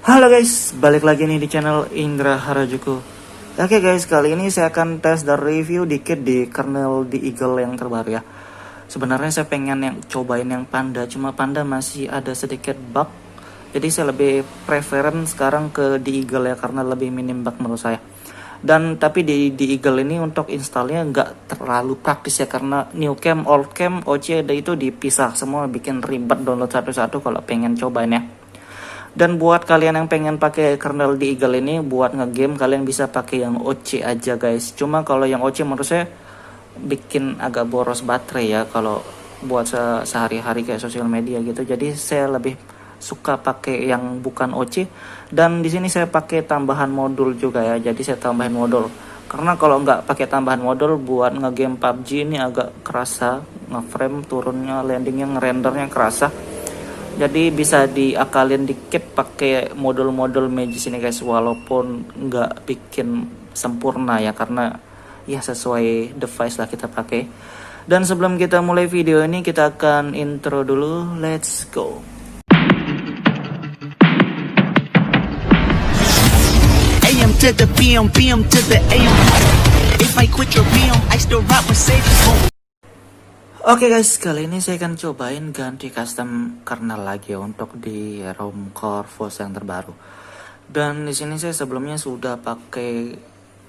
Halo guys, balik lagi nih di channel Indra Harajuku. Oke guys, kali ini saya akan tes dan review dikit di kernel di Eagle yang terbaru ya. Sebenarnya saya pengen cobain yang Panda, cuma Panda masih ada sedikit bug. Jadi saya lebih preferen sekarang ke di Eagle ya, karena lebih minim bug menurut saya. Dan tapi di Eagle ini untuk installnya nggak terlalu praktis ya, karena new cam, old cam, OC itu dipisah semua, bikin ribet download satu-satu kalau pengen cobain ya. Dan buat kalian yang pengen pakai kernel di Eagle ini buat ngegame, kalian bisa pakai yang OC aja guys. Cuma kalau yang OC menurut saya bikin agak boros baterai ya kalau buat sehari-hari kayak sosial media gitu. Jadi saya lebih suka pakai yang bukan OC. Dan di sini saya pakai tambahan modul juga ya. Jadi saya tambahin modul. Karena kalau nggak pakai tambahan modul buat ngegame PUBG ini agak kerasa ngeframe, turunnya, landingnya, ngerendernya kerasa. Jadi bisa diakalin dikit pakai modul-modul Magis ini guys, walaupun nggak bikin sempurna ya, karena ya sesuai device lah kita pakai. Dan sebelum kita mulai video ini, kita akan intro dulu. Let's go. AM to the PM, PM to the AM. If I quit your PM, I still rock with safe home. Oke guys, kali ini saya akan cobain ganti custom kernel lagi ya, untuk di ROM Core Force yang terbaru. Dan di sini saya sebelumnya sudah pakai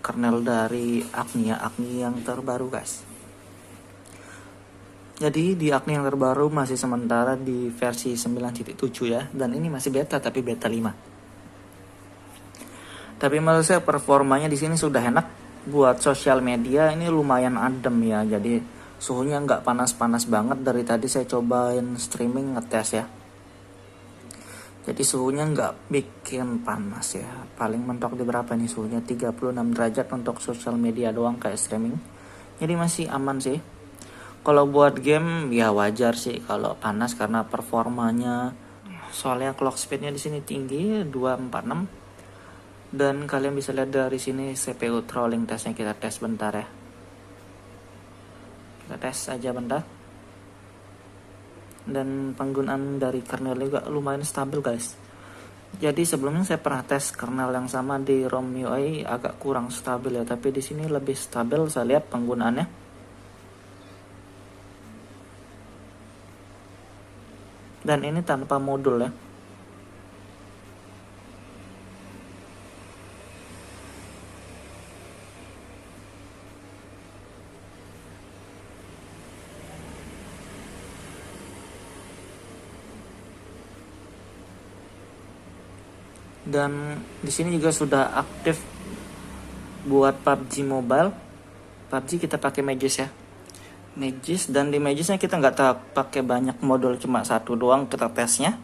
kernel dari Agni yang terbaru guys. Jadi di Agni yang terbaru masih sementara di versi 9.7 ya, dan ini masih beta tapi beta 5. Tapi menurut saya performanya di sini sudah enak. Buat sosial media ini lumayan adem ya, jadi suhunya nggak panas-panas banget. Dari tadi saya cobain streaming ngetes ya, jadi suhunya nggak bikin panas ya. Paling mentok di berapa nih suhunya, 36 derajat untuk sosial media doang kayak streaming. Jadi masih aman sih. Kalau buat game ya wajar sih kalau panas karena performanya, soalnya clock speednya di sini tinggi 246. Dan kalian bisa lihat dari sini CPU trolling testnya, kita tes bentar ya. Kita tes aja bentar. Dan penggunaan dari kernel juga lumayan stabil guys. Jadi sebelumnya saya pernah tes kernel yang sama di ROM UI agak kurang stabil ya, tapi di sini lebih stabil saya lihat penggunaannya. Dan ini tanpa modul ya. Dan di sini juga sudah aktif buat PUBG Mobile. PUBG kita pakai Magis ya, Magis. Dan di Magisnya kita nggak pakai banyak modul, cuma satu doang kita tesnya.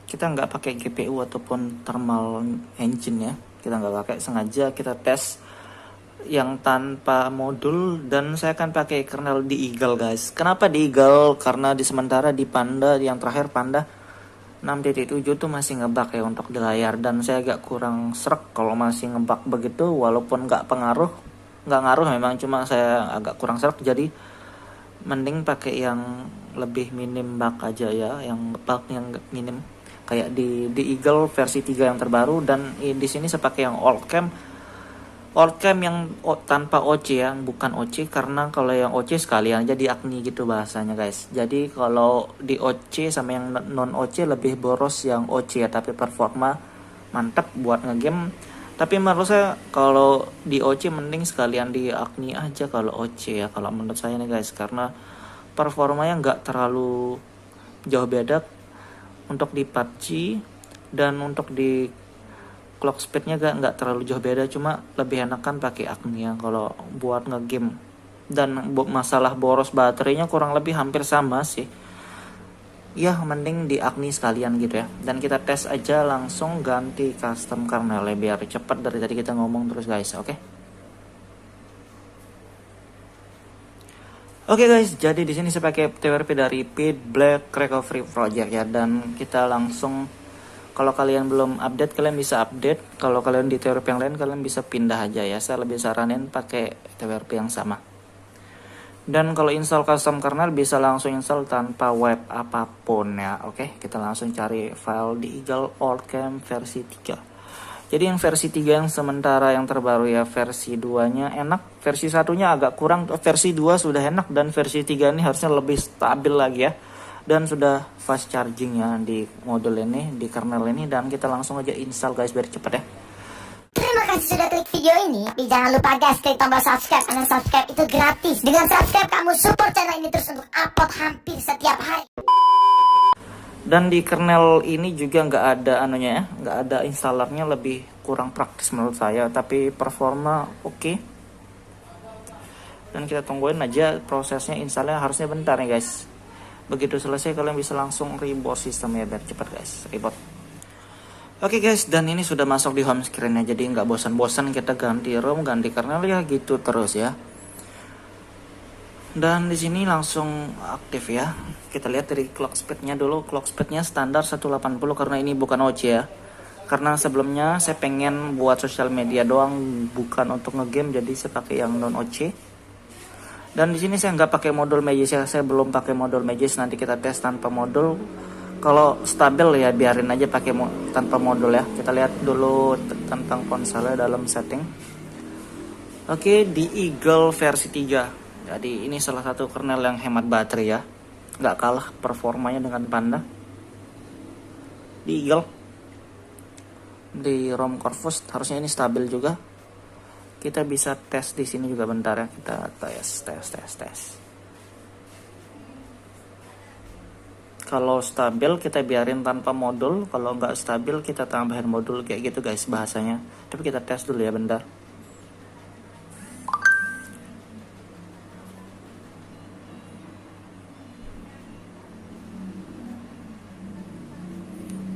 Kita nggak pakai GPU ataupun thermal engine ya, kita nggak pakai, sengaja kita tes yang tanpa modul. Dan saya akan pakai kernel di Eagle guys. Kenapa di Eagle? Karena di sementara di Panda yang terakhir, Panda 6.7 tuh masih ngebug ya untuk di layar, dan saya agak kurang srek kalau masih ngebug begitu. Walaupun nggak ngaruh memang, cuma saya agak kurang srek. Jadi mending pakai yang lebih minim bug aja ya, yang bug yang minim kayak di Eagle versi 3 yang terbaru. Dan di sini saya pakai yang old cam yang tanpa OC ya, bukan OC, karena kalau yang OC sekalian jadi Agni gitu bahasanya guys. Jadi kalau di OC sama yang non OC lebih boros yang OC ya, tapi performa mantap buat ngegame. Tapi menurut saya kalau di OC mending sekalian di Agni aja kalau OC ya, kalau menurut saya nih guys, karena performanya nggak terlalu jauh beda untuk di PUBG. Dan untuk di clock speednya nggak terlalu jauh beda, cuma lebih enakan pakai Agni ya kalau buat ngegame. Dan masalah boros baterainya kurang lebih hampir sama sih ya, mending di Agni sekalian gitu ya. Dan kita tes aja langsung ganti custom kernel biar cepet, dari tadi kita ngomong terus guys. Oke guys, jadi di sini saya pakai TWRP dari Pit Black Recovery Project ya. Dan kita langsung, kalau kalian belum update kalian bisa update, kalau kalian di TWRP yang lain kalian bisa pindah aja ya. Saya lebih saranin pakai TWRP yang sama. Dan kalau install custom kernel bisa langsung install tanpa web apapun ya. Oke, kita langsung cari file di Eagle Allcam versi 3. Jadi yang versi 3 yang sementara yang terbaru ya, versi 2-nya enak, versi 1-nya agak kurang, versi 2 sudah enak, dan versi 3 ini harusnya lebih stabil lagi ya. Dan sudah fast charging ya di modul ini, di kernel ini, dan kita langsung aja install guys biar cepat ya. Terima kasih sudah klik video ini. Tapi jangan lupa guys, klik tombol subscribe, karena subscribe itu gratis. Dengan subscribe kamu support channel ini terus untuk upload hampir setiap hari. Dan di kernel ini juga nggak ada anunya ya, nggak ada installernya, lebih kurang praktis menurut saya, tapi performa oke. Dan kita tungguin aja prosesnya, installnya harusnya bentar ya guys. Begitu selesai kalian bisa langsung reboot sistemnya biar cepat guys, reboot. Oke guys, dan ini sudah masuk di home screen ya, jadi nggak bosan-bosan kita ganti ROM, ganti kernel ya gitu terus ya. Dan di sini langsung aktif ya. Kita lihat dari clock speednya dulu. Clock speednya standar 180 karena ini bukan OC ya. Karena sebelumnya saya pengen buat sosial media doang, bukan untuk ngegame, jadi saya pakai yang non OC. Dan di sini saya nggak pakai modul Magis ya, saya belum pakai modul Magis. Nanti kita tes tanpa modul. Kalau stabil ya biarin aja pakai tanpa modul ya. Kita lihat dulu tentang konsolnya dalam setting. Oke, di Eagle versi 3. Jadi ini salah satu kernel yang hemat baterai ya. Nggak kalah performanya dengan Panda. Di Eagle. Di ROM Corvus harusnya ini stabil juga. Kita bisa tes di sini juga bentar ya. Kita tes. Kalau stabil kita biarin tanpa modul, kalau nggak stabil kita tambahin modul kayak gitu guys bahasanya. Tapi kita tes dulu ya bentar.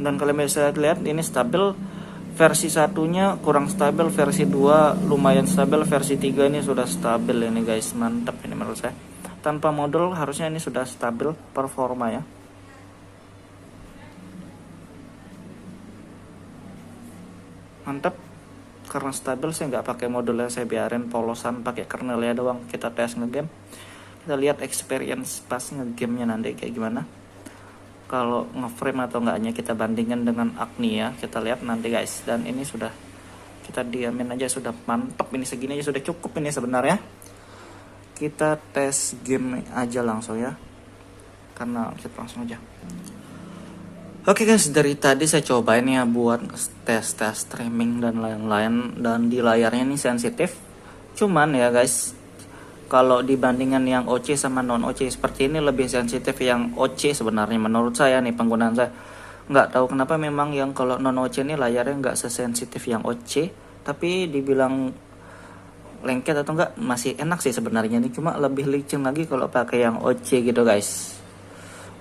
Dan kalian bisa lihat ini stabil, versi satunya kurang stabil, versi 2 lumayan stabil, versi 3 ini sudah stabil ini guys, mantap ini menurut saya. Tanpa modul harusnya ini sudah stabil performa ya. Mantap, karena stabil saya nggak pakai modulnya, saya biarin polosan pakai kernelnya doang. Kita tes ngegame, kita lihat experience pas ngegamenya nanti kayak gimana. Kalau ngeframe atau enggaknya kita bandingkan dengan Agni ya, kita lihat nanti guys. Dan ini sudah kita diamin aja, sudah mantap, ini segini aja sudah cukup ini sebenarnya. Kita tes game aja langsung ya, karena kita langsung aja. Oke guys, dari tadi saya cobain ya buat tes streaming dan lain-lain, dan di layarnya ini sensitif. Cuman ya guys, kalau dibandingkan yang OC sama non OC seperti ini, lebih sensitif yang OC sebenarnya menurut saya nih, penggunaan saya. Nggak tahu kenapa memang yang kalau non OC ini layarnya nggak sesensitif yang OC, tapi dibilang lengket atau enggak masih enak sih sebenarnya nih, cuma lebih licin lagi kalau pakai yang OC gitu guys.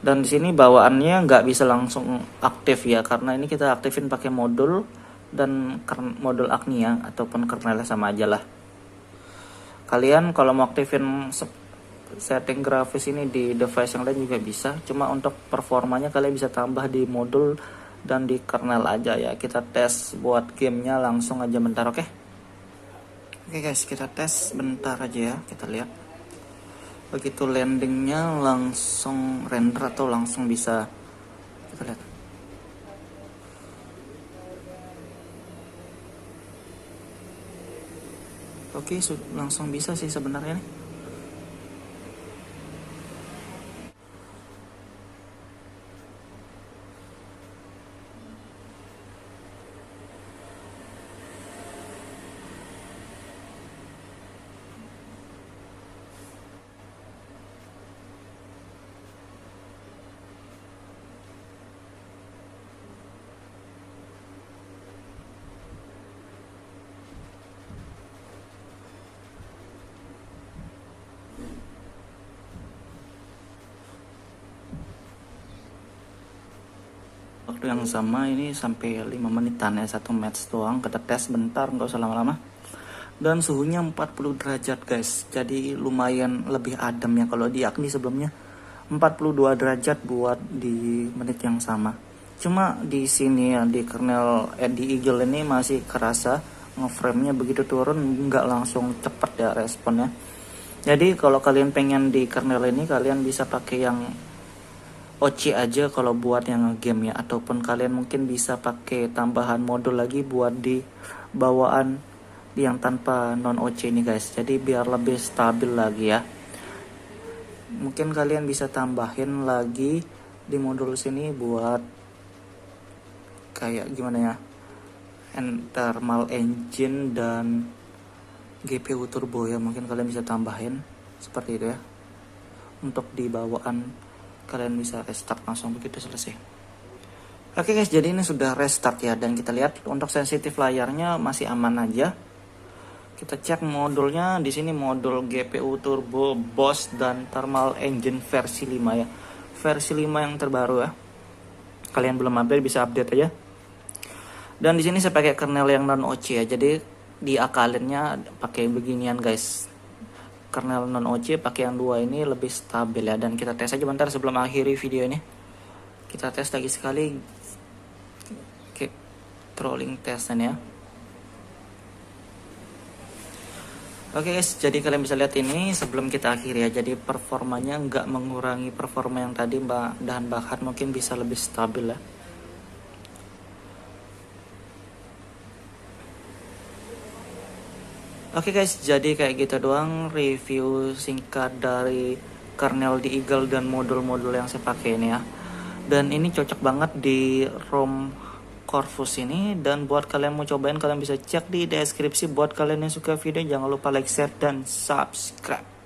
Dan di sini bawaannya nggak bisa langsung aktif ya, karena ini kita aktifin pakai modul, dan modul Agni ya, ataupun kernelnya sama aja lah. Kalian kalau mau aktifin setting grafis ini di device yang lain juga bisa, cuma untuk performanya kalian bisa tambah di modul dan di kernel aja ya. Kita tes buat gamenya langsung aja bentar, oke? Oke guys, kita tes bentar aja ya, kita lihat. Begitu landingnya langsung render atau langsung bisa, kita lihat. Oke, langsung bisa sih sebenarnya nih. Waktu yang sama ini sampai 5 menitan ya, 1 match doang. Kita tes bentar, nggak usah lama-lama. Dan suhunya 40 derajat guys, jadi lumayan lebih adem ya. Kalau di Agni sebelumnya 42 derajat buat di menit yang sama. Cuma di sini ya, di kernel di Eagle ini masih kerasa ngeframe-nya begitu turun nggak langsung cepet ya responnya. Jadi kalau kalian pengen di kernel ini, kalian bisa pakai yang OC aja kalau buat yang game ya, ataupun kalian mungkin bisa pakai tambahan modul lagi buat di bawaan yang tanpa non OC ini guys. Jadi biar lebih stabil lagi ya. Mungkin kalian bisa tambahin lagi di modul sini buat kayak gimana ya, thermal engine dan GPU turbo ya, mungkin kalian bisa tambahin seperti itu ya. Untuk di bawaan kalian bisa restart langsung begitu selesai. Oke guys, jadi ini sudah restart ya, dan kita lihat untuk sensitif layarnya masih aman aja. Kita cek modulnya, di sini modul GPU turbo BOS dan thermal engine versi 5 ya. Versi 5 yang terbaru ya. Kalian belum update bisa update aja. Dan di sini saya pakai kernel yang non OC ya. Jadi diakalinnya pakai beginian guys. Kernel non OC pakai yang 2 ini lebih stabil ya. Dan kita tes aja bentar sebelum akhiri video ini. Kita tes lagi sekali. Oke, trolling testan ya. Oke guys, jadi kalian bisa lihat ini sebelum kita akhiri ya. Jadi performanya nggak mengurangi performa yang tadi, dan bahkan mungkin bisa lebih stabil ya. Oke guys, jadi kayak gitu doang review singkat dari kernel di Eagle dan modul-modul yang saya pakai ini ya. Dan ini cocok banget di ROM Corvus ini, dan buat kalian mau cobain kalian bisa cek di deskripsi. Buat kalian yang suka video jangan lupa like, share, dan subscribe.